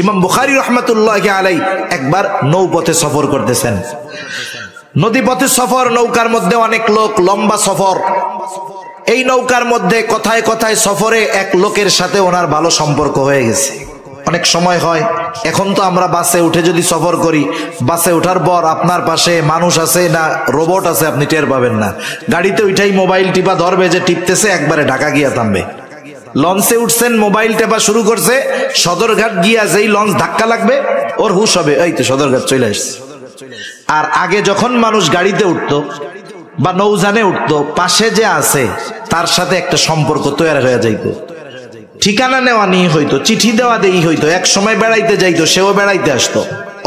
ইমাম বুখারী রাহমাতুল্লাহি আলাইহি একবার নৌপথে সফর করতেছেন। নদীপথে সফর, নৌকার মধ্যে অনেক লোক, লম্বা সফর। এই নৌকার মধ্যে কথায় কথায় সফরে এক লোকের সাথে ওনার ভালো সম্পর্ক হয়ে গেছে। অনেক সময় হয়, এখন তো আমরা বাসে উঠে যদি সফর করি, বাসে ওঠার পর আপনার পাশে মানুষ আছে না রোবট আছে আপনি টের পাবেন না। গাড়িতে উঠাই মোবাইল টিপা ধরবে, যে টিপতেছে একবারে ঢাকা গিয়া থামবে। লঞ্চে উঠছেন, মোবাইল টেপা শুরু করছে, সদরঘাট গিয়া যেই লঞ্চ ধাক্কা লাগবে ওর হুশ হবে, এই তো সদরঘাট চলে আসছে। আর আগে যখন মানুষ গাড়িতে উঠতো বা নৌযানে উঠতো, পাশে যে আছে তার সাথে একটা সম্পর্ক তৈরি হয়ে যাইতো। ঠিকানা নেওয়া নিয়ে হইতো, চিঠি দেওয়া দেই হইতো, এক সময় বেড়াইতে যাইতো, সেও বেড়াইতে আসতো,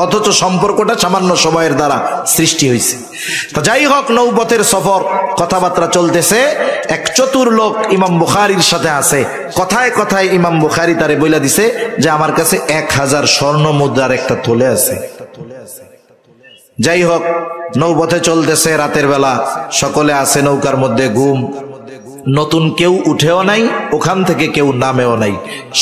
অথচ সম্পর্কটা সামান্য সময়ের দ্বারা সৃষ্টি হয়েছে। তো যাই হোক, নৌপথের সফর, কথাবার্তা চলতেছে। এক চতুর লোক ইমাম বুখারীর সাথে আছে। কথায় কথায় ইমাম বুখারী তারে বইলা দিছে যে আমার কাছে 1000 স্বর্ণ মুদ্রার একটা থলে আছে। যাই হোক, নৌপথে চলতেছে, রাতের বেলা, সকলে আছে নৌকার মধ্যে, ঘুম। নতুন কেউ উঠেও নাই, ওখান থেকে কেউ নামেও নাই।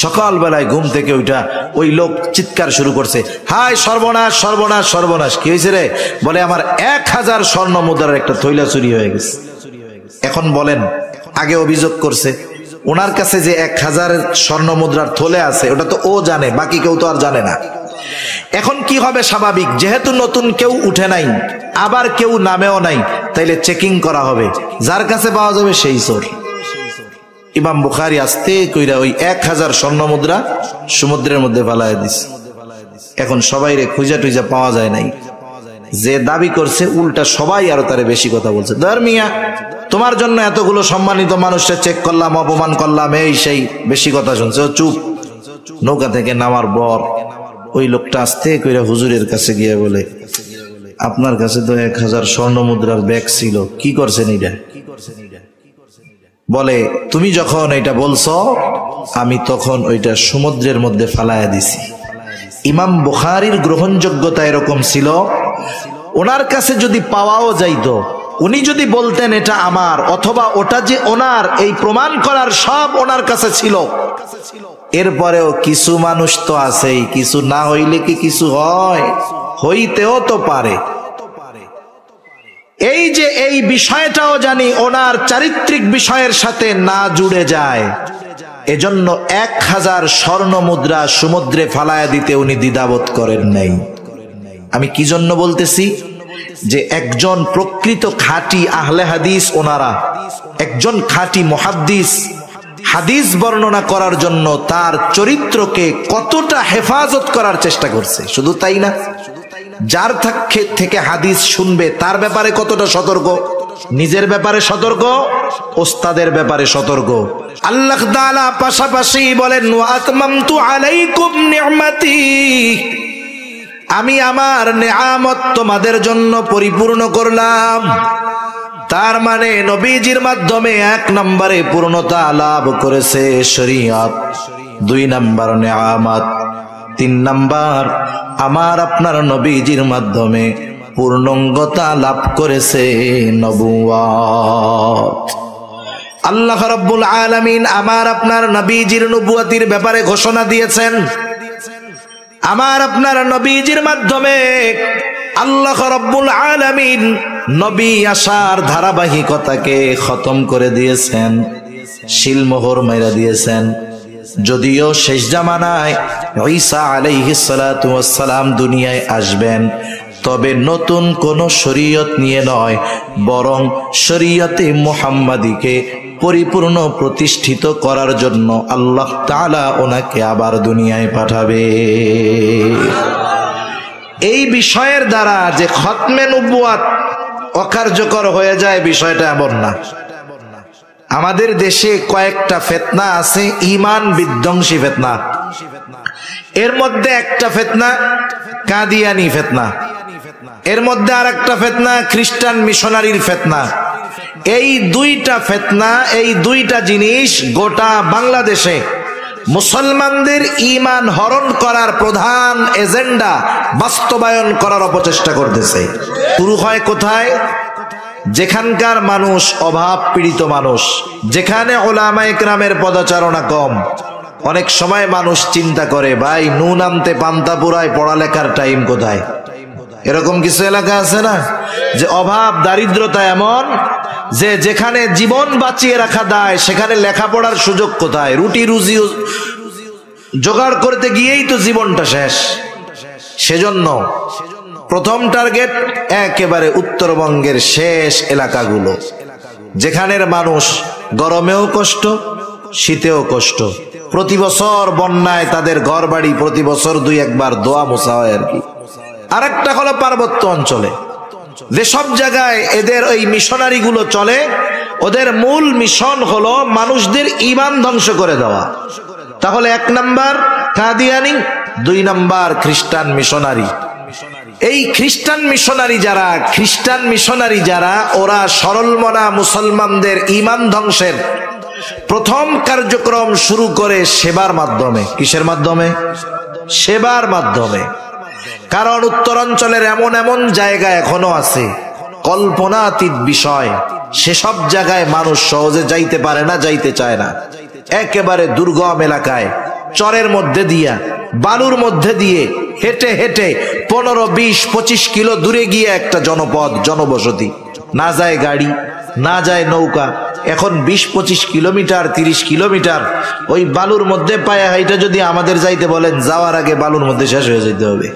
সকালবেলায় ঘুম থেকে উঠা ওই লোক চিৎকার শুরু করছে, হায় সর্বনাশ সর্বনাশ সর্বনাশ। কি হয়েছে রে? বলে আমার 1000 স্বর্ণ মুদ্রার একটা থৈলা চুরি হয়ে গেছে। এখন বলেন, আগে অভিযোগ করছে ওনার কাছে যে 1000 স্বর্ণ মুদ্রার থলে আছে, ওটা তো ও জানে, বাকি কেউ তো আর জানে না। এখন কি হবে? স্বাভাবিক, যেহেতু নতুন কেউ উঠে নাই, আবার কেউ নামেও নাই, তাইলে চেকিং করা হবে, যার কাছে পাওয়া যাবে সেই চোর। ইমাম বুখারী আস্তে কইরা ওই 1000 স্বর্ণ মুদ্রা সমুদ্রের মধ্যে ফালায় দিছে। এখন সবাই রে খুঁজা টুইজা পাওয়া যায় নাই। যে দাবি করছে উল্টা সবাই আরো তারে বেশি কথা বলছে, ধর মিয়া, তোমার জন্য এতগুলো সম্মানিত মানুষকে চেক করলাম, অপমান করলাম, এই সেই, বেশি কথা শুনছে, ও চুপ। নৌকা থেকে নামার পর ওই লোকটা আস্তে কইরা হুজুরের কাছে গিয়ে বলে, আপনার কাছে তো 1000 স্বর্ণ মুদ্রার ব্যাগ ছিল, কি করছেন এটা? বলে, তুমি যখন এটা বলছো আমি তখন ওইটা সমুদ্রের মধ্যে ফালায়া দিছি। ইমাম বুখারীর গ্রহণযোগ্যতা এরকম ছিল, ওনার কাছে যদি পাওয়াও যাইতো, উনি যদি বলতেন এটা আমার, অথবা ওটা যে ওনার, এই প্রমাণ করার সব ওনার কাছে ছিল। এরপরেও কিছু মানুষ তো আছেই, কিছু না হইলে কি কিছু হয়? হইতেও তো পারে। এই যে এই বিষয়টাও জানি ওনার চারিত্রিক বিষয়ের সাথে না জুড়ে যায়, এজন্য 1000 স্বর্ণ মুদ্রা সমুদ্রে ফালায়া দিতে উনি দ্বিধাবোধ করেন নাই। আমি কি জন্য বলতেছি? যে একজন প্রকৃত খাঁটি আহলে হাদিস, ওনারা একজন খাঁটি মুহাদ্দিস হাদিস বর্ণনা করার জন্য তার চরিত্রকে কতটা হেফাজত করার চেষ্টা করছে। শুধু তাই না, যার থেকে হাদিস শুনবে তার ব্যাপারে কতটা সতর্ক, নিজের ব্যাপারে সতর্ক, ওস্তাদের ব্যাপারে সতর্ক। আল্লাহ তাআলা পাশাপাশি বলেন, ওয়া আতমামতু আলাইকুম নি'মাতি, আমি আমার নেয়ামত তোমাদের জন্য পরিপূর্ণ করলাম। তার মানে নবীজির মাধ্যমে 1 নম্বরে পূর্ণতা লাভ করেছে শরীয়ত, 2 নম্বর নেয়ামত, 3 নম্বর আমার আপনার নবীজির মাধ্যমে পূর্ণাঙ্গতা লাভ করেছে নবুয়ত। আল্লাহ রাব্বুল আলামিন আমার আপনার নবীজির নবুয়তির ব্যাপারে ঘোষণা দিয়েছেন। আমার আপনার নবীজির মাধ্যমে আল্লাহ রাব্বুল আলামিন নবী আসার ধারাবাহিকতাকে খতম করে দিয়েছেন, শিলমোহর মাইরা দিয়েছেন। যদিও শেষ জামানায় ঈসা আলাইহিস সালাতু ওয়াস সালাম দুনিয়ায় আসবেন, তবে নতুন কোন শরীয়ত নিয়ে নয়, বরং শরীয়তে মুহাম্মাদীকে পরিপূর্ণ প্রতিষ্ঠিত করার জন্য আল্লাহ তাআলা ওনাকে আবার দুনিয়ায় পাঠাবে। এই বিষয়ের দ্বারা যে খতমে নবুয়ত অকার্যকর হয়ে যায়, বিষয়টা এমন না। আমাদের দেশে কয়েকটা ফিতনা আছে, ঈমান বিধ্বংসী ফিতনা। এর মধ্যে একটা ফিতনা কাদিয়ানি ফিতনা, এর মধ্যে আরেকটা ফিতনা খ্রিস্টান মিশনারির ফিতনা। এই দুইটা ফিতনা, এই দুইটা জিনিস গোটা বাংলাদেশে মুসলমানদের ঈমান হরণ করার প্রধান এজেন্ডা বাস্তবায়ন করার অপচেষ্টা করতেছে। শুরু হয় কোথায়? যেখানকার মানুষ অভাব পীড়িত মানুষ, যেখানে উলামায়ে কেরামের পদচারণা কম, অনেক সময় মানুষ চিন্তা করে, ভাই নুন আনতে পান্তা পুরায়, পড়ালেখার টাইম কোথায়? এরকম কিছু এলাকা আছে না, যে অভাব দারিদ্রতা এমন যে যেখানে জীবন বাঁচিয়ে রাখা দায় সেখানে লেখাপড়ার সুযোগ কোথায়? রুটি রুজি জোগাড় করতে গিয়েই তো জীবনটা শেষ। সেজন্য প্রথম টার্গেট একেবারে উত্তরবঙ্গের শেষ এলাকাগুলো, যেখানের মানুষ গরমেও কষ্ট, শীতেও কষ্ট। প্রতি বছর বন্যায় তাদের ঘর বাড়ি প্রতি বছর 2-1 দোয়া মোছা হয় আর কি। আর একটা হলো পার্বত্য অঞ্চলে, যেসব জায়গায় এদের ওই মিশনারি গুলো চলে, ওদের মূল মিশন হলো মানুষদের ঈমান ধ্বংস করে দেওয়া। তাহলে 1 নাম্বার কাদিয়ানি, 2 নাম্বার খ্রিস্টান মিশনারি। এই খ্রিস্টান মিশনারি যারা ওরা সরল মনা মুসলমানদের ঈমান ধ্বংসের প্রথম কার্যক্রম শুরু করে সেবার মাধ্যমে। কিসের মাধ্যমে? সেবার মাধ্যমে। কারণ উত্তরাঞ্চলের এমন এমন জায়গা এখনো আছে কল্পনাতীত বিষয়, সেসব জায়গায় মানুষ সহজে যাইতে পারে না, যাইতে চায় না। একেবারে দুর্গম এলাকায় চরের মধ্যে দিয়া, বালুর মধ্যে দিয়ে হেঁটে হেঁটে 15-20-25 কিলো দূরে গিয়ে একটা জনপদ, জনবসতি। না যায় গাড়ি, না যায় নৌকা। এখন 20-25 কিলোমিটার, 30 কিলোমিটার ওই বালুর মধ্যে পায়া হাইটা যদি আমাদের যাইতে বলেন, যাওয়ার আগে বালুর মধ্যে শেষ হয়ে যেতে হবে।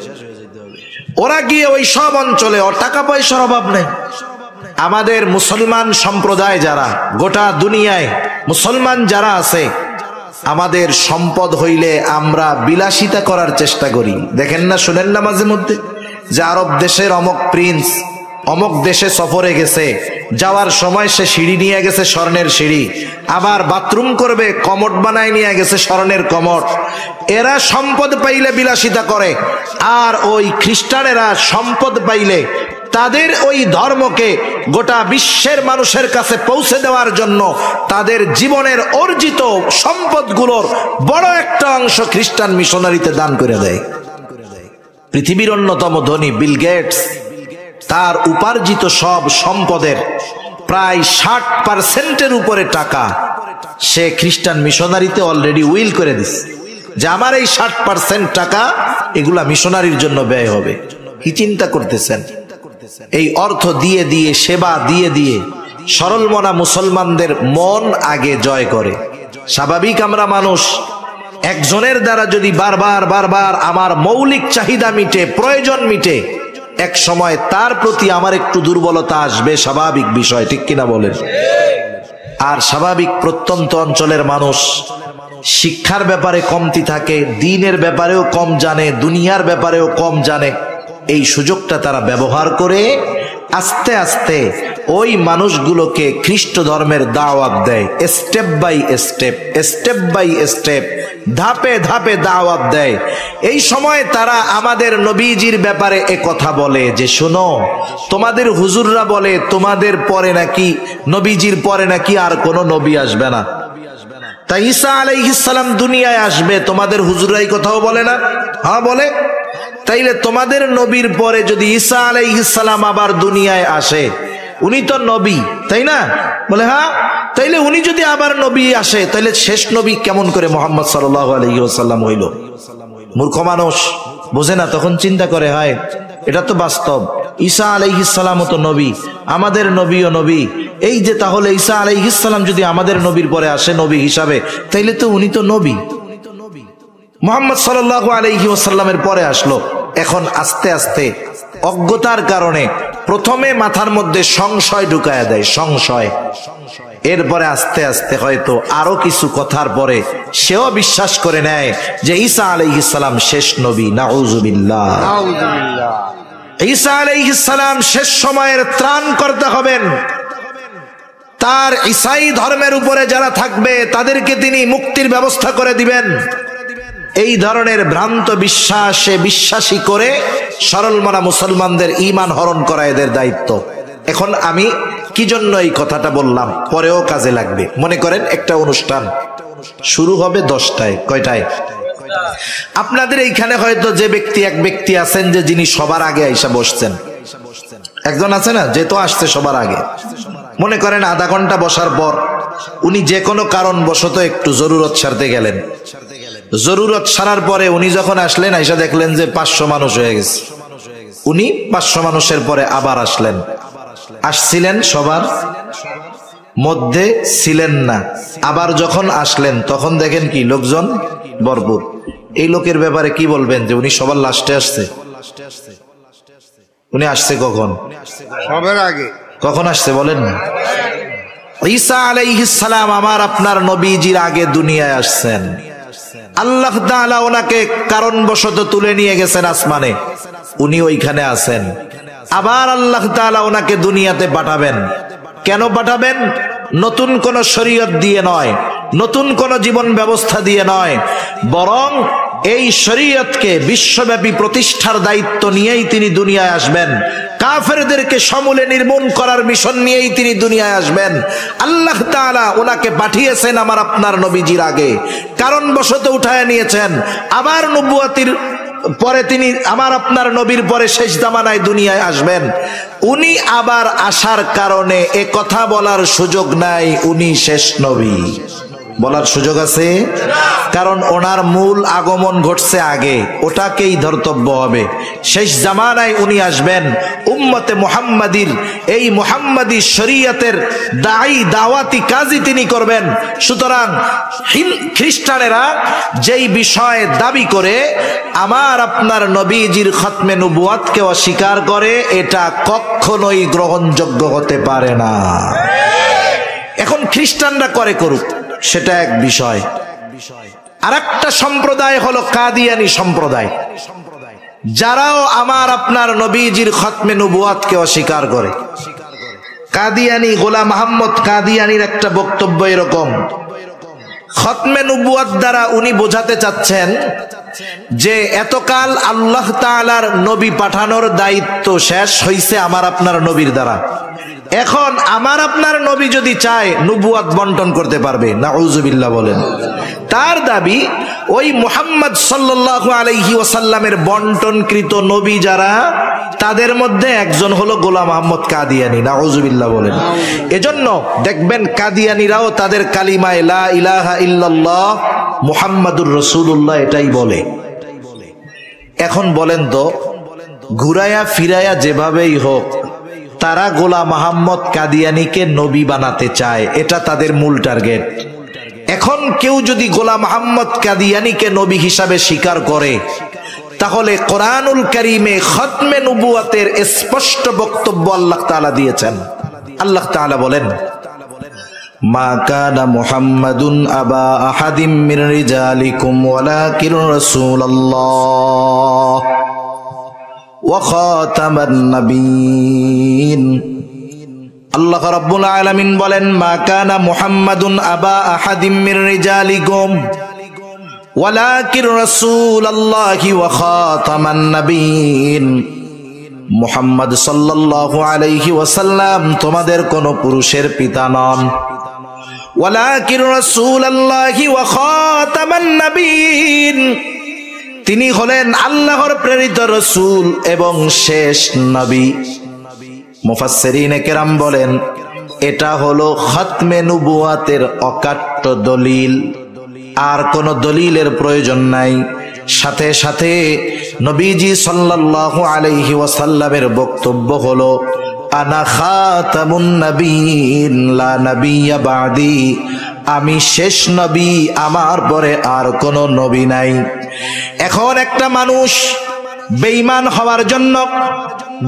ওরা গিয়ে ওই সব অঞ্চলে, ওর টাকা পয়সার অভাব নেই। আমাদের মুসলমান সম্প্রদায় যারা, গোটা দুনিয়ায় মুসলমান যারা আছে, আমাদের সম্পদ হইলে আমরা বিলাসিতা করার চেষ্টা করি। দেখেন না, শুনেন না মাঝে মধ্যে যে আরব দেশের অমক প্রিন্স অমক দেশে সফরে গেছে, যাওয়ার সময় সে সিঁড়ি নিয়ে গেছে, স্বর্ণের সিঁড়ি। আবার বাথরুম করবে, কমোড বানায় নিয়ে গেছে, স্বর্ণের কমোড। এরা সম্পদ পাইলে বিলাসিতা করে, আর ওই খ্রিস্টানেরা সম্পদ পাইলে তাদের ওই ধর্মকে গোটা বিশ্বের মানুষের কাছে পৌঁছে দেওয়ার জন্য তাদের জীবনের অর্জিত সম্পদগুলোর বড় একটা অংশ খ্রিস্টান মিশনারিতে দান করে দেয়। পৃথিবীর অন্যতম ধনী বিল গেটস, তার উপার্জিত সব সম্পদের প্রায় 60% উপরে টাকা সে খ্রিস্টান মিশনারিতে অলরেডি উইল করে দিছে, যে আমার এই 60% টাকা এগুলা মিশনারির জন্য ব্যয় হবে। কি চিন্তা করতেছেন? এই অর্থ দিয়ে দিয়ে, সেবা দিয়ে দিয়ে সরল মনা মুসলমানদের মন আগে জয় করে। স্বাভাবিক আমরা মানুষ, একজনের দ্বারা যদি বারবার বারবার আমার মৌলিক চাহিদা মিটে, প্রয়োজন মিটে, এক সময় তার প্রতি আমার একটু দুর্বলতা আসবে, স্বাভাবিক বিষয়, ঠিক কিনা বলেন? আর স্বাভাবিক প্রত্যন্ত অঞ্চলের মানুষ শিক্ষার ব্যাপারে কমতি থাকে, দ্বীনের ব্যাপারেও কম জানে, দুনিয়ার ব্যাপারেও কম জানে। এই সুযোগটা তারা ব্যবহার করে আস্তে আস্তে ওই মানুষগুলোকে খ্রিস্ট ধর্মের দাওয়াত দেয়। স্টেপ বাই স্টেপ, ধাপে ধাপে দাওয়াত দেয়। এই সময় তারা আমাদের নবীজির ব্যাপারে এ কথা বলে যে, শোনো, তোমাদের হুজুররা বলে তোমাদের পরে নাকি, নবীজির পরে নাকি আর কোনো নবী আসবে না, তাই ঈসা আলাইহিস সালাম দুনিয়ায় আসবে। তোমাদের হুজুরাই কথাও বলে না? হ্যাঁ বলে। তাইলে তোমাদের নবীর পরে যদি ঈসা আলাইহিস সালাম আবার দুনিয়ায় আসে, উনি তো নবী, তাই না? বলে হ্যাঁ। তাইলে উনি যদি আবার নবী আসে, তাইলে শেষ নবী কেমন করে মুহাম্মদ সাল্লাল্লাহু আলাইহি ওয়াসাল্লাম হইল? মূর্খ মানুষ বোঝে না, তখন চিন্তা করে, হয় এটা তো বাস্তব, ঈসা আলাইহিস সালামও তো নবী, আমাদের নবীও নবী। এই যে তাহলে ঈসা আলাইহিস সালাম যদি আমাদের নবীর পরে আসে নবী হিসাবে, তাইলে তো উনি তো নবী। মুহাম্মদ সাল্লাল্লাহু আলাইহি ওয়াসাল্লামের পরে আসলো। এখন আস্তে আস্তে অজ্ঞতার কারণে প্রথমে মাথার মধ্যে সংশয় ঢুকায়া দেয়, সংশয়। এরপরে আস্তে আস্তে হয়তো আরো কিছু কথার পরে সেও বিশ্বাস করে নেয় যে ঈসা আলাইহিস সালাম শেষ নবী। নাউযুবিল্লাহ। ঈসা আলাইহিস সালাম শেষ সময়ের ত্রাণকর্তা হবেন। তার ঈসাই ধর্মের উপরে যারা থাকবে তাদেরকে তিনি মুক্তির ব্যবস্থা করে দিবেন। এই ধরনের ভ্রান্ত বিশ্বাসে বিশ্বাসী করে সরল মনা মুসলমানদের ঈমান হরণ করা এদের দায়িত্ব। এখন আমি কি জন্য এই কথাটা বললাম, পরেও কাজে লাগবে। মনে করেন একটা অনুষ্ঠান শুরু হবে 10টায়, কয়টায়? আপনাদের এইখানে হয়তো যে ব্যক্তি, এক ব্যক্তি আছেন যে যিনি সবার আগে আইসা বসছেন, একজন আছে না যে তো আসছে সবার আগে। মনে করেন আধা ঘন্টা বসার পর উনি যে কোনো কারণ বশত একটু জরুরত সারতে গেলেন, জরুরত সারার পরে উনি যখন আসলেন, আইসা দেখলেন যে 500 মানুষ হয়ে গেছে। উনি 500 মানুষের পরে আবার আসলেন। আসছিলেন, সবার মধ্যে ছিলেন না। আবার যখন আসলেন তখন দেখেন কি লোকজন ভরপুর। এই লোকের ব্যাপারে কি বলবেন যে উনি সবার লাস্টে আসছে? উনি আসছে কখন? সবার আগে। কখন আসছে বলেন না? ঈসা আলাইহিস সালাম আমার আপনার নবীজির আগে দুনিয়ায় আসছেন। আল্লাহ তাআলা ওনাকে কারণবশত তুলে নিয়ে গেছেন আসমানে, উনি ওইখানে আছেন। আবার আল্লাহ তাআলা ওনাকে দুনিয়াতে পাঠাবেন। কেন পাঠাবেন? নতুন কোন শরীয়ত দিয়ে নয়, নতুন কোন জীবন ব্যবস্থা দিয়ে নয়, বরং এই শরীয়তকে বিশ্বব্যাপী প্রতিষ্ঠার দায়িত্ব নিয়েই তিনি দুনিয়ায় আসবেন। কাফেরদেরকে সমূলে নির্মূল করার মিশন নিয়েই তিনি দুনিয়ায় আসবেন। আল্লাহ তাআলা ওনাকে পাঠিয়েছেন আমার আপনার নবীজির আগে, কারণবশত উঠায় নিয়েছেন। আবার নবুয়তির পরে তিনি আমার আপনার নবীর পরে শেষ জামানায় দুনিয়ায় আসবেন। উনি আবার আসার কারণে এ কথা বলার সুযোগ নাই উনি শেষ নবী। বলার সুযোগ আছে? কারণ ওনার মূল আগমন ঘটছে আগে, ওটাকেই ধর্তব্য হবে। শেষ জামানায় উনি আসবেন, উম্মতে মুহাম্মাদির এই মুহাম্মাদি শরীয়তের দাওয়াতি কাজই তিনি করবেন। সুতরাং খ্রিস্টানেরা যেই বিষয়ে দাবি করে আমার আপনার নবীজির খতমে নবুয়াতকে অস্বীকার করে, এটা কখনোই গ্রহণযোগ্য হতে পারে না। এখন খ্রিস্টানরা করে করুক, সেটা এক বিষয়। আরেকটা সম্প্রদায় হলো কাদিয়ানী সম্প্রদায়, যারাও আমার আপনার নবীজির খতমে নবুয়াতকে অস্বীকার করে। কাদিয়ানী গোলাম মোহাম্মদ কাদিয়ানীর একটা বক্তব্য এরকম, খতমে নবুয়াত দ্বারা উনি বোঝাতে চাচ্ছেন যে এতকাল আল্লাহ তাআলার নবী পাঠানোর দায়িত্ব শেষ হইছে আমার আপনার নবীর দ্বারা। এখন আমার আপনার নবী যদি চায় নবুয়াত বন্টন করতে পারবে, নাউজুবিল্লাহ বলেন। তার দাবি ওই মুহাম্মদ সাল্লাল্লাহু আলাইহি ওয়াসাল্লামের বন্টনকৃত নবী যারা, তাদের মধ্যে একজন হলো গোলাম মোহাম্মদ কাদিয়ানী, নাউজুবিল্লাহ বলেন। এজন্য দেখবেন কাদিয়ানীরাও তাদের কালিমায়ে লা ইলাহা ইল্লাল্লাহ মুহাম্মাদুর রাসূলুল্লাহ এটাই বলে। এখন বলেন তো, ঘুরায়া ফিরায়া যেভাবেই হোক তারা গোলাম মোহাম্মদ কাদিয়ানীকে নবী বানাতে চায়, এটা তাদের মূল টার্গেট। এখন কেউ যদি গোলাম মোহাম্মদ কাদিয়ানীকে নবী হিসাবে স্বীকার করে, তাহলে কোরআনুল কারীমে খতমে নবুয়াতের স্পষ্ট বক্তব্য আল্লাহ তাআলা দিয়েছেন। আল্লাহ তাআলা বলেন, মা কানা মুহাম্মাদুন আবা আহাদিম মির রিজালিকুম ওয়ালাকিন রাসূলুল্লাহ ওয়া খাতামান নাবিয়্যিন। আল্লাহ রাব্বুল আলামিন বলেন, মা কানা মুহাম্মাদুন আবা আহাদিম মির রিজালিকুম ওয়ালাকিন রাসূলুল্লাহি ওয়া খাতামান নাবিয়্যিন। মুহাম্মদ সাল্লাল্লাহু আলাইহি ওয়াসাল্লাম তোমাদের কোন পুরুষের পিতা নন। ওয়ালাকিন রাসূলুল্লাহি ওয়া খাতামান নাবিয়্যিন, তিনি হলেন আল্লাহর প্রেরিত রাসূল এবং শেষ নবী। মুফাসসিরিনে কেরাম বলেন, এটা হলো খতমে নবুয়াতের অকাট্য দলিল, আর কোন দলিলের প্রয়োজন নাই। সাথে সাথে নবীজি সাল্লাল্লাহু আলাইহি ওয়াসাল্লামের বক্তব্য হলো, আনা খাতামুন নাবিয়্যিন লা নাবিয়্যা বাদি, আমি শেষ নবী, আমার পরে আর কোন নবী নাই। এখন একটা মানুষ বেঈমান হওয়ার জন্য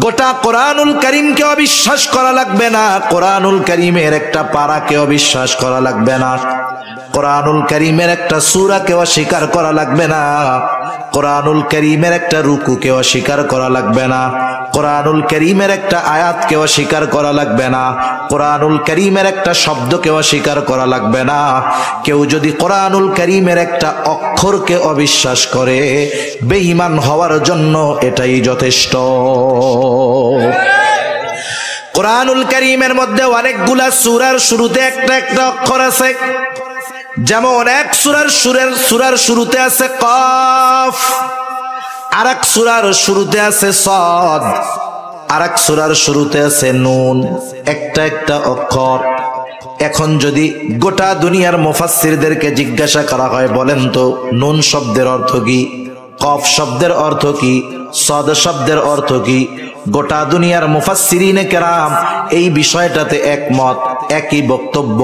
গোটা কোরআনুল কারীমকে অবিশ্বাস করা লাগবে না, কোরআনুল কারীমের একটা পারাকে অবিশ্বাস করা লাগবে না, কোরআনুল কারীমের একটা সূরাকে অস্বীকার করা লাগবে না, কোরআনুল কারীমের একটা রুকুকে অস্বীকার করা লাগবে না, কোরআনুল কারীমের একটা আয়াতকে অস্বীকার করা লাগবে না, কোরআনুল কারীমের একটা শব্দকে অস্বীকার করা লাগবে না। কেউ যদি কোরআনুল কারীমের একটা অক্ষরকে অবিশ্বাস করে, বেঈমান হওয়ার জন্য এটাই যথেষ্ট। কোরআনুল কারীমের মধ্যে অনেকগুলা সূরার শুরুতে একটা একটা অক্ষর আছে। যেমন এক সূরার শুরুতে আছে কফ, আরেক সূরার শুরুতে আছে সাদ, আরেক সূরার শুরুতে আছে নুন। একটা একটা অক্ষর, এখন যদি গোটা দুনিয়ার মুফাসসিরদেরকে জিজ্ঞাসা করা হয়, বলেন তো নুন শব্দের অর্থ কি, কফ শব্দের অর্থ কি, সদ শব্দের অর্থ কি, গোটা দুনিয়ার মুফাসসিরিনে কেরাম এই বিষয়টাতে একমত, একই বক্তব্য।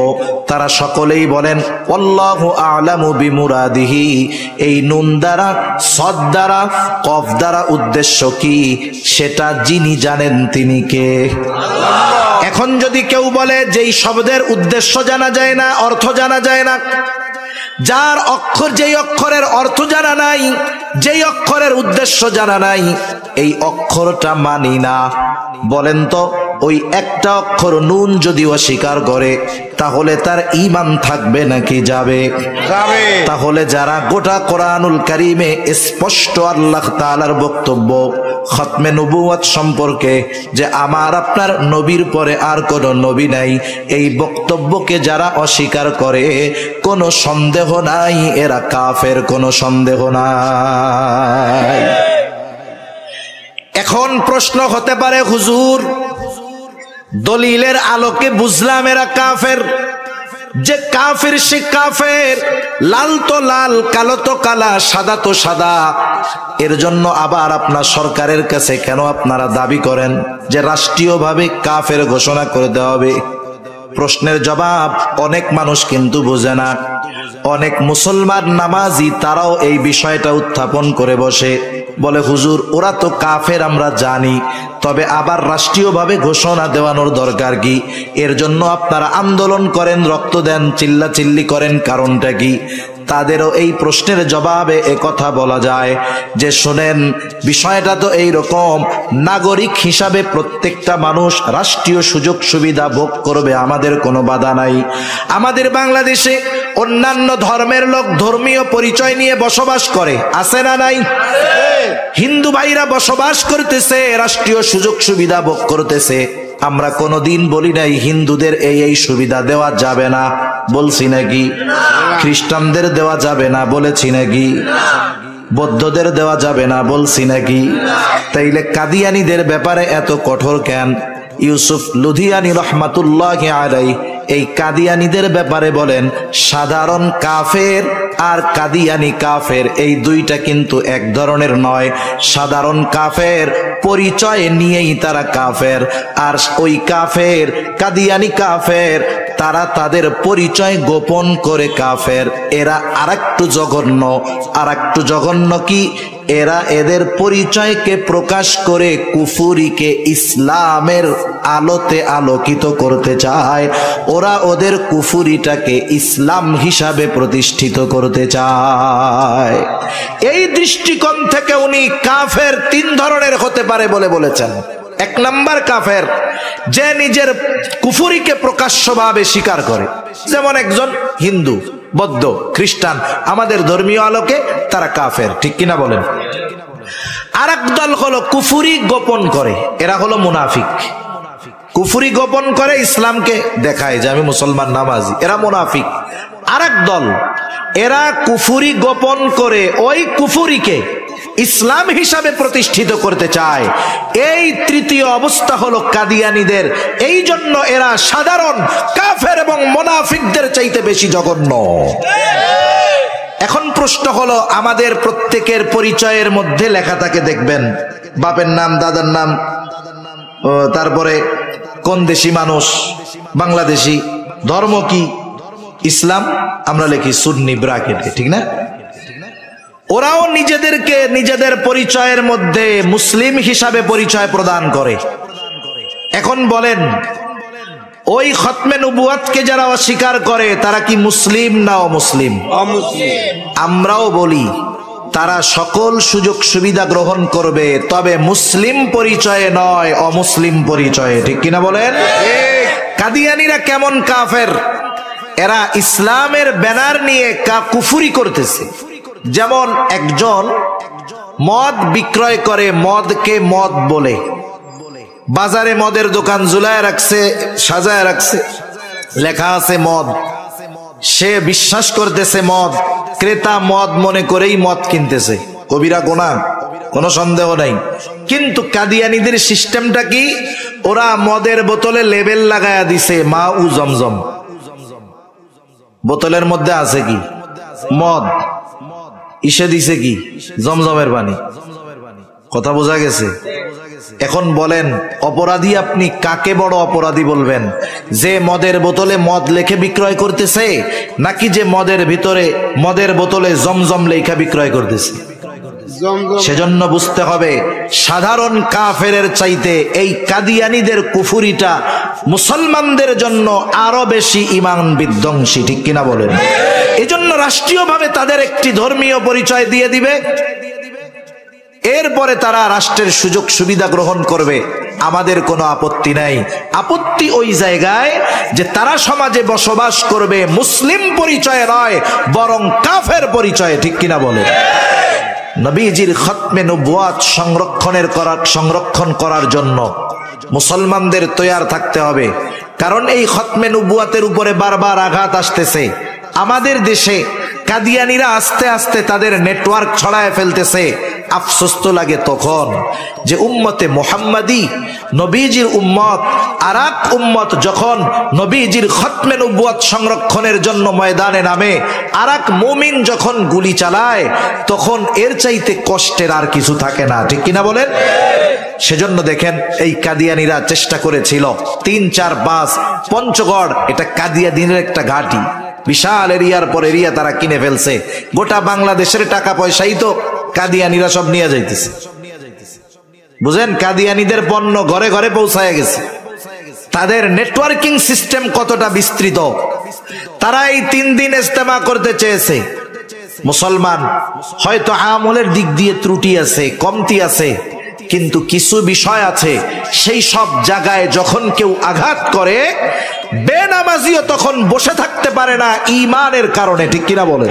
তারা সকলেই বলেন আল্লাহু আ'লামু বিমুরাদিহি, এই নুন দ্বারা, সদ দ্বারা, কফ দ্বারা উদ্দেশ্য কি সেটা যিনি জানেন তিনি কে? এখন যদি কেউ বলে যেই শব্দের উদ্দেশ্য জানা যায় না, অর্থ জানা যায় না, যার অক্ষর, যেই অক্ষরের অর্থ জানা নাই, যেই অক্ষরের উদ্দেশ্য জানা নাই, এই অক্ষরটা মানি না, বলেন তো ওই একটা অক্ষর নুন যদি অস্বীকার করে তাহলে তার ঈমান থাকবে নাকি যাবে? তাহলে যারা গোটা কোরআনুল কারীমে স্পষ্ট আল্লাহ তাআলার বক্তব্য খতমে নবুয়ত সম্পর্কে যে আমার আপনার নবীর পরে আর কোন নবী নাই, এই বক্তব্যকে যারা অস্বীকার করে কোনো সন্দেহ নাই এরা কাফের, কোনো সন্দেহ নাই। এখন প্রশ্ন হতে পারে, হুজুর দলিলের আলোকে বুঝলাম এরা কাফের, যে কাফের সে কাফের, লাল তো লাল, কালো তো কালা, সাদা তো সাদা, এর জন্য আবার আপনার সরকারের কাছে কেন আপনারা দাবি করেন যে রাষ্ট্রীয়ভাবে কাফের ঘোষণা করে দেওয়া হবে? প্রশ্নের জবাব অনেক মানুষ কিন্তু বোঝে না। অনেক মুসলমান নামাজি তারাও এই বিষয়টা উত্থাপন করে বসে, বলে হুজুর ওরা তো কাফের আমরা জানি, তবে আবার রাষ্ট্রীয়ভাবে ঘোষণা দেওয়ানোর দরকার কি? এর জন্য আপনারা আন্দোলন করেন, রক্ত দেন, চিল্লাচিল্লি করেন, কারণটা কি? তাদেরও এই প্রশ্নের জবাবে কথা বলা যায় যে শোনেন, বিষয়টা তো এই রকম, নাগরিক হিসাবে প্রত্যেকটা মানুষ রাষ্ট্রীয় সুযোগ সুবিধা ভোগ করবে, আমাদের কোনো বাধা নাই। আমাদের বাংলাদেশে অন্যান্য ধর্মের লোক ধর্মীয় পরিচয় নিয়ে বসবাস করে, আছে না নাই? হিন্দু ভাইরা বসবাস করতেছে, রাষ্ট্রীয় সুযোগ সুবিধা ভোগ করতেছে। আমরা কোনোদিন বলি নাই হিন্দুদের এই সুবিধা দেওয়া যাবে না, বলছি নাকি? খ্রিস্টানদের দেওয়া যাবে না বলেছি নাকি? বৌদ্ধদের দেওয়া যাবে না বলছি নাকি? তাইলে কাদিয়ানীদের ব্যাপারে এত কঠোর কেন? ইউসুফ লুধিয়ানী রহমাতুল্লাহি আলাইহি এই কাদিয়ানীদের ব্যাপারে বলেন, সাধারণ কাফের আর কাদিয়ানী কাফের এই দুইটা কিন্তু এক ধরনের নয়। সাধারণ কাফের পরিচয় নিয়েই তারা কাফের, আর ওই কাফের কাদিয়ানী কাফের তারা তাদের পরিচয় গোপন করে কাফের। এরা আরেকটু জঘন্য, আরেকটু জঘন্য কি? এরা এদের পরিচয়কে প্রকাশ করে কুফুরিকে ইসলামের আলোতে আলোকিত করতে চায়। ওরা ওদের কুফুরিটাকে ইসলাম হিসাবে প্রতিষ্ঠিত করতে চায়। এই দৃষ্টিকোণ থেকে উনি কাফের তিন ধরনের হতে পারে বলে বলেছেন। এক নাম্বার কাফের, যে নিজের কুফুরিকে প্রকাশ্যভাবে স্বীকার করে, যেমন একজন হিন্দু, বৌদ্ধ, খ্রিস্টান, আমাদের ধর্মীয় আলোকে তারা কাফের, ঠিক কিনা বলেন? আরেক দল হলো কুফুরি গোপন করে, এরা হলো মুনাফিক। কুফুরি গোপন করে ইসলামকে দেখায় যে আমি মুসলমান নামাজি, এরা মুনাফিক। আরেক দল, এরা কুফুরি গোপন করে ওই কুফুরিকে ইসলাম হিসাবে প্রতিষ্ঠিত করতে চায়। এই তৃতীয় অবস্থা হলো কাদিয়ানীদের। এই জন্য এরা সাধারণ কাফের এবং মুনাফিকদের চাইতে বেশি জঘন্য। এখন প্রশ্ন হলো, আমাদের প্রত্যেকের পরিচয়ের মধ্যে লেখা থাকে দেখবেন, বাপের নাম, দাদার নাম, তারপরে কোন দেশি মানুষ, বাংলাদেশি, ধর্ম কি, ইসলাম, আমরা লিখি সুন্নি ব্রাকেটে, ঠিক না? ওরাও নিজেদেরকে নিজেদের পরিচয়ের মধ্যে মুসলিম হিসাবে পরিচয় প্রদান করে। এখন বলেন, ওই খতমে নবুয়তকে যারা অস্বীকার করে তারা কি মুসলিম না অমুসলিম? আমরাও বলি তারা সকল সুযোগ সুবিধা গ্রহণ করবে, তবে মুসলিম পরিচয়ে নয়, অমুসলিম পরিচয়ে, ঠিক কিনা বলেন? কাদিয়ানীরা কেমন কাফের? এরা ইসলামের ব্যানার নিয়ে কুফুরি করতেছে। যেমন একজন মদ বিক্রয় করে, মদকে মদ বলে, বাজারে মদের দোকান ঝুলায় রাখছে, সাজায় রাখছে, লেখা আছে মদ। সে বিশ্বাস করতেছে মদ, ক্রেতা মদ মনে করেই মদ কিনতেছে, কবিরা গুনাহ, কোনো সন্দেহ নাই। কিন্তু কাদিয়ানীদের সিস্টেমটা কি? ওরা মদের বোতলে লেবেল লাগায়া দিছে মা উ জমজম, বোতলের মধ্যে আছে কি? মদ। ইসে দিছে কি? জমজমের পানি। কথা বোঝা গেছে? এখন বলেন, অপরাধী আপনি কাকে বড় অপরাধী বলবেন? যে মদের বোতলে মদ লেখে বিক্রয় করতেছে, নাকি যে মদের বোতলে জমজম লেখা বিক্রয় করতেছে? সেজন্য বুঝতে হবে, সাধারণ কাফেরের চাইতে এই কাদিয়ানীদের কুফুরিটা মুসলমানদের জন্য আরো বেশি ঈমান বিধ্বংসী, ঠিক কিনা বলেন? এজন্য রাষ্ট্রীয়ভাবে তাদের একটি ধর্মীয় পরিচয় দিয়ে দিবে, এরপরে তারা রাষ্ট্রের সুযোগ সুবিধা গ্রহণ করবে, আমাদের কোনো আপত্তি নাই। আপত্তি ওই জায়গায় যে তারা সমাজে বসবাস করবে মুসলিম পরিচয়ে নয়, বরং কাফের পরিচয়ে, ঠিক কিনা বলে? নবীজির খতমে নবুয়াত সংরক্ষণ করার জন্য মুসলমানদের তৈয়ার থাকতে হবে। কারণ এই খতমে নবুয়াতের উপরে বারবার আঘাত আসতেছে। আমাদের দেশে কাদিয়ানীরা আস্তে আস্তে তাদের নেটওয়ার্ক ছড়ায় ফেলতেছে। আফসোস তো লাগে তখন যে উম্মতে মুহাম্মাদি, নবীজির উম্মত আর এক উম্মত যখন নবীজির খতমে নবুয়াত সংরক্ষণের জন্য ময়দানে নামে, আর এক মুমিন যখন গুলি চালায়, তখন এর চাইতে কষ্টের আর কিছু থাকে না, ঠিক কিনা বলেন? সেজন্য দেখেন, এই কাদিয়ানীরা চেষ্টা করেছিল 3, 4, 5 পঞ্চগড়, এটা কাদিয়ানীদের একটা ঘাঁটি, বিশাল এরিয়ার পর এরিয়া তারা কিনে ফেলছে। গোটা বাংলাদেশের টাকা পয়সাই তো কাদিয়ানীরা সব নিয়ে যাইতেছে। বুঝেন, কাদিয়ানীদের পণ্য ঘরে ঘরে পৌঁছায় গেছে। তাদের নেটওয়ার্কিং সিস্টেম কতটা বিস্তৃত। তারা এই 3 দিন ইজতেমা করতে চেয়েছে। মুসলমান হয়তো আমলের দিক দিয়ে ত্রুটি আছে, কমতি আছে, কিন্তু কিছু বিষয় আছে, সেই সব জায়গায় যখন কেউ আঘাত করে, বেনামাজিও তখন বসে থাকতে পারে না ঈমানের কারণে, ঠিক কিনা বলেন?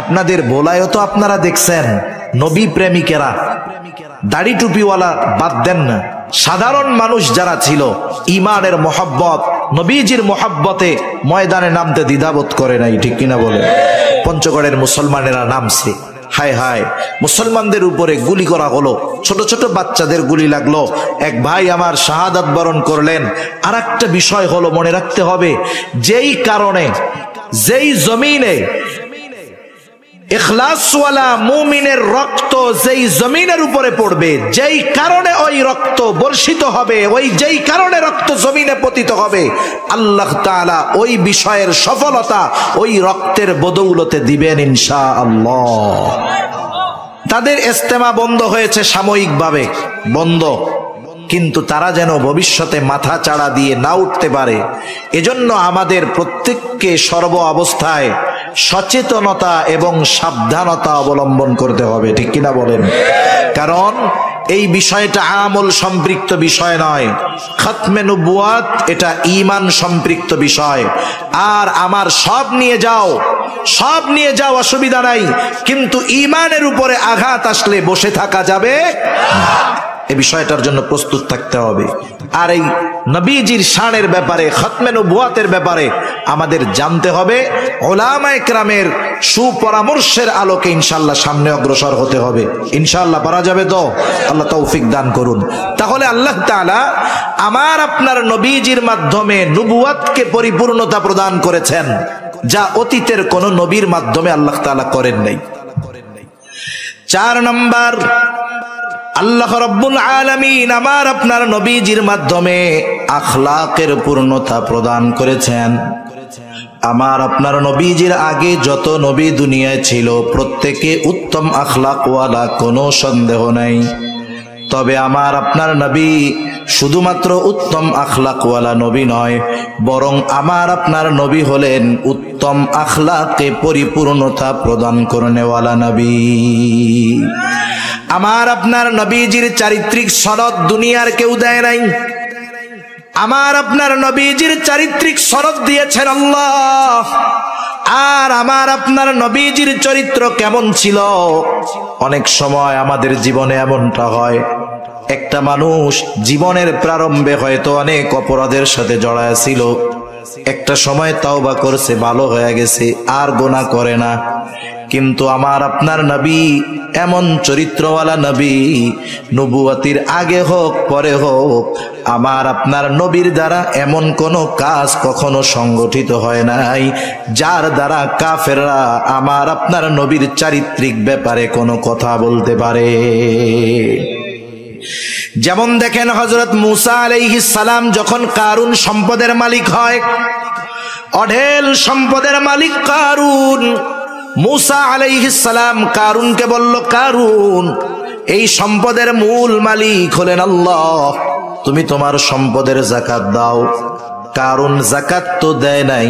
আপনাদের বোলায়ও তো আপনারা দেখছেন, নবী প্রেমিকেরা, দাড়ি টুপিওয়ালা বাদ দেন না, সাধারণ মানুষ যারা ছিল, ঈমানের মোহাব্বত, নবীজির মোহাব্বতে ময়দানে নামতে দ্বিধাবোধ করে নাই, ঠিক কিনা বলেন? পঞ্চগড়ের মুসলমানেরা নামছে। হায় হায়, মুসলমানদের উপরে গুলি করা হলো, ছোট ছোট বাচ্চাদের গুলি লাগলো। এক ভাই আমার শাহাদাত বরণ করলেন। আর একটা বিষয় হলো, মনে রাখতে হবে, যেই কারণে, যেই জমিনে ইখলাসওয়ালা মুমিনের রক্ত যেই জমিনের উপরে পড়বে, যেই কারণে ওই রক্ত বর্ষিত হবে, যেই কারণে রক্ত জমিনে পতিত হবে, আল্লাহ তাআলা ওই বিষয়ের সফলতা ওই রক্তের বদৌলতে দিবেন ইনশাআল্লাহ। তাদের ইজতেমা বন্ধ হয়েছে, সাময়িকভাবে বন্ধ, কিন্তু তারা যেন ভবিষ্যতে মাথা চাড়া দিয়ে না উঠতে পারে, এজন্য আমাদের প্রত্যেককে সর্ব অবস্থায় সচেতনতা এবং সাবধানতা অবলম্বন করতে হবে, ঠিক কিনা বলেন? কারণ এই বিষয়টা আমল সম্পৃক্ত বিষয় নয়, খতমে নবুয়াত এটা ঈমান সম্পৃক্ত বিষয়। আর আমার সব নিয়ে যাও, অসুবিধা নাই, কিন্তু ঈমানের উপরে আঘাত আসলে বসে থাকা যাবে না। এই বিষয়টার জন্য প্রস্তুত থাকতে হবে। আর এই নবীজির শানের ব্যাপারে, খতমে নবুয়াতের ব্যাপারে আমাদের জানতে হবে, উলামায়ে কেরামের সুপরামর্শের আলোকে ইনশাআল্লাহ সামনে অগ্রসর হতে হবে। ইনশাআল্লাহ পারা যাবে তো? আল্লাহ তৌফিক দান করুন। তাহলে আল্লাহ তাআলা আমার আপনার নবীজির মাধ্যমে নবুয়াতকে পরিপূর্ণতা প্রদান করেছেন, যা অতীতের কোন নবীর মাধ্যমে আল্লাহ তাআলা করেন নাই। 4 নম্বর, আল্লাহ রাব্বুল আলামিন আমার আপনার নবীজির মাধ্যমে আখলাকের পূর্ণতা প্রদান করেছেন। আমার আপনার নবীজির আগে যত নবী দুনিয়ায় ছিল, প্রত্যেকে উত্তম আখলাকওয়ালা, কোনো সন্দেহ নাই। তবে আমার আপনার নবী শুধুমাত্র উত্তম আখলাকওয়ালা নবী নয়, বরং আমার আপনার নবী হলেন উত্তম আখলাকে পরিপূর্ণতা প্রদান করনেওয়ালা নবী। আমার আপনার নবীজির চারিত্রিক সনদ দুনিয়ার কেউ দেয় নাই। আমার আপনার নবীজির চারিত্রিক সনদ দিয়েছেন আল্লাহ। আর আমার আপনার নবীজির চরিত্র কেমন ছিল? অনেক সময় আমাদের জীবনে এমনটা হয়, একটা মানুষ জীবনের প্রারম্ভে হয়তো অনেক অপরাধের সাথে জড়ায় ছিল, একটা সময় তাওবা করছে, ভালো হয়ে গেছে, আর গুনাহ করে না, কিন্তু আমার আপনার নবী এমন চরিত্রওয়ালা নবী, নবুয়তির আগে হোক পরে হোক আমার আপনার নবীর দ্বারা এমন কোন কাজ কখনো সংগঠিত হয় নাই যার দ্বারা কাফেররা আমার আপনার নবীর চারিত্রিক ব্যাপারে কোনো কথা বলতে পারে। যেমন দেখেন হযরত মূসা আলাইহিস সালাম যখন কারুন সম্পদের মালিক হয়, অঢেল সম্পদের মালিক কারুন, মূসা আলাইহিস সালাম কারুনকে বলল, কারুন এই সম্পদের মূল মালিক হলেন আল্লাহ, তুমি তোমার সম্পদের যাকাত দাও। কারুন যাকাত তো দেয় নাই,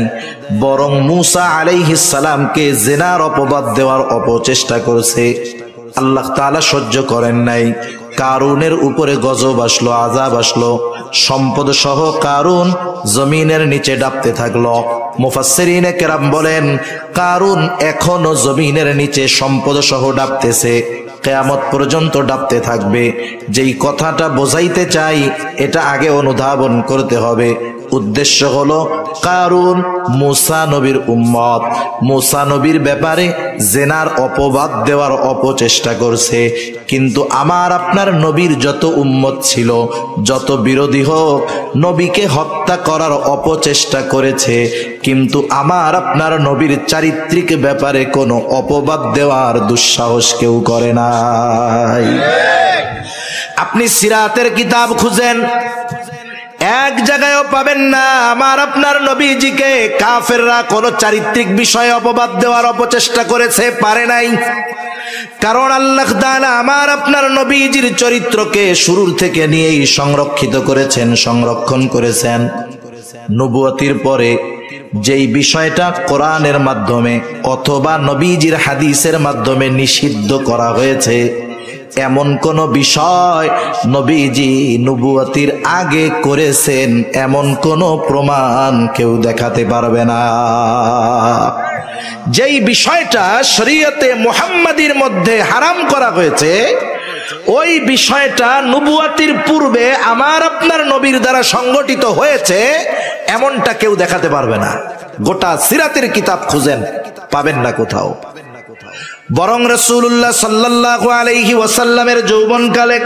বরং মূসা আলাইহিস সালামকে জিনার অপবাদ দেওয়ার অপচেষ্টা করেছে। আল্লাহ তাআলা সহ্য করেন নাই, কারুনের উপরে গজব আসলো, আযাব আসলো, সম্পদ সহ কারুন জমিনের নিচে ডাবতে থাকলো। মুফাসসিরিনে কেরাম বলেন কারুন এখনো জমিনের নিচে সম্পদ সহ ডাবতেছে, কিয়ামত পর্যন্ত ডাবতে থাকবে। যেই কথাটা বোঝাইতে চাই এটা আগে অনুধাবন করতে হবে। উদ্দেশ্য হলো কারুন মূসা নবীর উম্মত, মূসা নবীর ব্যাপারে জেনার অপবাদ দেওয়ার অপচেষ্টা করছে। কিন্তু আমার আপনার নবীর যত উম্মত ছিল, যত বিরোধী হোক, নবীকে হত্যা করার অপচেষ্টা করেছে, কিন্তু আমার আপনার নবীর চারিত্রিক ব্যাপারে কোনো অপবাদ দেওয়ার দুঃসাহস কেউ করে নাই। আপনি সিরাতের কিতাব খুঁজেন, এক জায়গায়ও পাবেন না আমার আপনার নবীজিকে কাফেররা কোন চারিত্রিক বিষয়ে অপবাদ দেওয়ার অপচেষ্টা করেছে, পারে নাই। কারণ আল্লাহ তাআলা আমার আপনার নবীজির চরিত্রকে শুরুর থেকে নিয়েই সংরক্ষিত করেছেন, সংরক্ষণ করেছেন। নবুয়তির পরে যেই বিষয়টা কোরআনের মাধ্যমে অথবা নবীজির হাদিসের মাধ্যমে নিষিদ্ধ করা হয়েছে, এমন কোন বিষয় নবীজি নবুয়তির আগে করেছেন এমন কোন প্রমাণ কেউ দেখাতে পারবে না। যেই বিষয়টা শরীয়তে মুহাম্মাদির মধ্যে হারাম করা হয়েছে, ওই বিষয়টা নবুয়তির পূর্বে আমার আপনার নবীর দ্বারা সংগঠিত হয়েছে এমনটা কেউ দেখাতে পারবে না। গোটা সিরাতের কিতাব খুঁজেন, পাবেন না কোথাও। বরং রাসূলুল্লাহ সাল্লাল্লাহু আলাইহি ওয়াসাল্লামের যৌবনকালে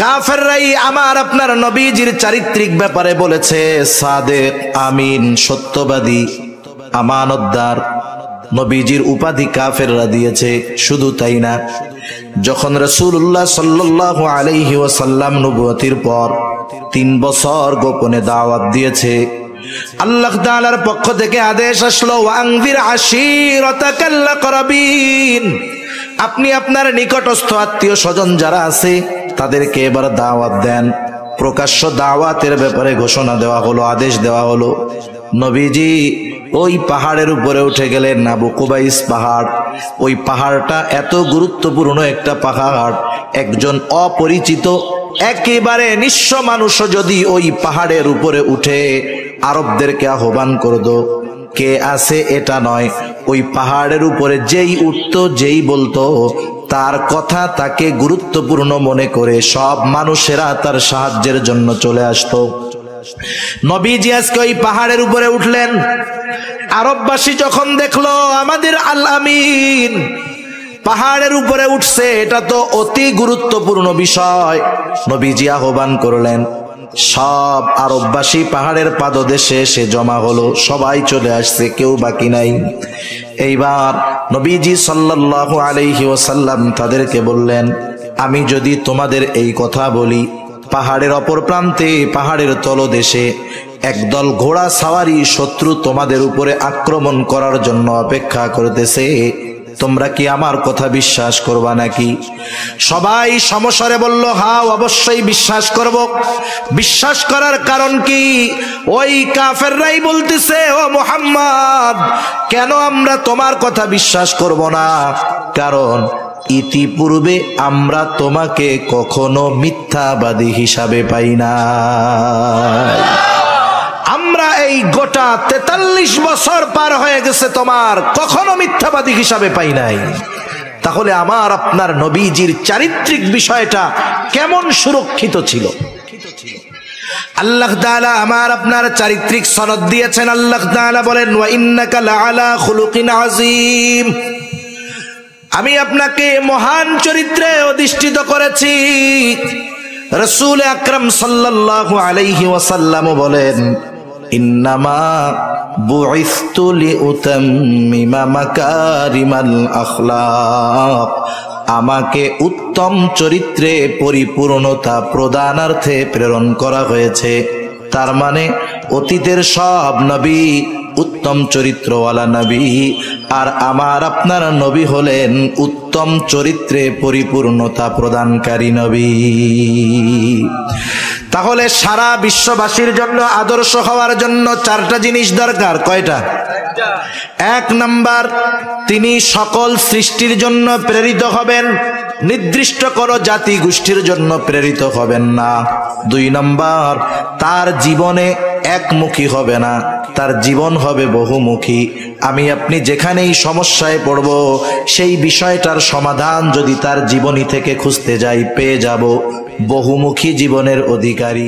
কাফেররাই আমার আপনার নবীজির চারিত্রিক ব্যাপারে বলেছে সাদেক, আমিন, সত্যবাদী, আমানতদার। নবীজির উপাধি কাফেররা দিয়েছে। শুধু তাই না, যখন রাসূলুল্লাহ সাল্লাল্লাহু আলাইহি ওয়াসাল্লাম নবুয়তির পর 3 বছর গোপনে দাওয়াত দিয়েছে, আল্লাহ তাআলার পক্ষ থেকে আদেশ আসলো, ওয়ানজির আশীরাতাকাল আকরাবিন, আপনি আপনার নিকটস্থ আত্মীয় স্বজন যারা আছে তাদেরকে এবার দাওয়াত দেন। প্রকাশ্য দাওয়াতের ব্যাপারে ঘোষণা দেওয়া হলো, আদেশ দেওয়া হলো। নবীজি ওই পাহাড়ের উপরে উঠে গেলেন, আবু কুবাইস পাহাড়। ওই পাহাড়টা এত গুরুত্বপূর্ণ একটা পাহাড়, একজন অপরিচিত একেবারে নিঃস্ব মানুষ যদি ওই পাহাড়ের উপরে উঠে আরবদেরকে আহ্বান করতো, কে আছে এটা নয়, ওই পাহাড়ের উপরে যেই উঠতো, যেই বলতো, তার কথা তাকে গুরুত্বপূর্ণ মনে করে সব মানুষেরা তার সাহায্যের জন্য চলে আসতো। নবীজি আজকে ওই পাহাড়ের উপরে উঠলেন। আরববাসী যখন দেখলো আমাদের আল আমিন পাহাড়ের উপরে উঠছে, এটা তো অতি গুরুত্বপূর্ণ বিষয়। নবীজি আহ্বান করলেন, সব আরববাসী পাহাড়ের পাদদেশে এসে জমা হলো, সবাই চলে আসছে, কেউ বাকি নাই। এইবার নবীজি সাল্লাল্লাহু আলাইহি ওয়াসাল্লাম তাদেরকে বললেন, আমি যদি তোমাদের এই কথা বলি, পাহাড়ের অপর প্রান্তে, পাহাড়ের তলদেশে একদল ঘোড়া সাওয়ারি শত্রু তোমাদের উপরে আক্রমণ করার জন্য অপেক্ষা করতেছে, তোমরা কি আমার কথা বিশ্বাস করবা নাকি? সবাই সমস্বরে বলল, হ্যাঁ অবশ্যই বিশ্বাস করব। বিশ্বাস করার কারণ কি? ওই কাফেররাই বলতেছে, ও মুহাম্মদ, কেন আমরা তোমার কথা বিশ্বাস করব না? কারণ ইতিপূর্বে আমরা তোমাকে কখনো মিথ্যাবাদী হিসাবে পাই না। আমরা এই গোটা 43 বছর পার হয়ে গেছে, তোমার কখনো মিথ্যাবাদী হিসাবে পাই নাই। তাহলে আমার আপনার নবীজির চারিত্রিক বিষয়টা কেমন সুরক্ষিত ছিল? আল্লাহ তাআলা আমার আপনার চারিত্রিক সনদ দিয়েছেন। আল্লাহ তাআলা বলেন, ওয়া ইন্নাকা লাআলা খুলুকিন আযীম। আমি আপনাকে মহান চরিত্রে অধিষ্ঠিত করেছি। রাসূল আকরাম সাল্লাল্লাহু আলাইহি ওয়াসাল্লাম বলেন, ইন্নামা বুইসতু লিউতাম্মিমা মাকারিমাল আখলাক, আমাকে উত্তম চরিত্রে পরিপূর্ণতা প্রদানার্থে প্রেরণ করা হয়েছে। তার মানে অতীতের সব নবী উত্তম চরিত্রওয়ালা নবী, আর আমার আপনার নবী হলেন উত্তম চরিত্রে পরিপূর্ণতা প্রদানকারী নবী। তাহলে সারা বিশ্ববাসীর জন্য আদর্শ হওয়ার জন্য চারটা জিনিস দরকার। কয়টা? এক নাম্বার, তিনি সকল সৃষ্টির জন্য প্রেরিত হবেন, নির্দিষ্ট কোনো জাতি গোষ্ঠীর জন্য প্রেরিত হবেন না। দুই নাম্বার, তার জীবনে একমুখী হবে না, তার জীবন হবে বহুমুখী। আমি আপনি যেখানেই সমস্যায় পড়ব, সেই বিষয়টার সমাধান যদি তার জীবনী থেকে খুঁজতে যাই, পেয়ে যাব। বহুমুখী জীবনের অধিকারী।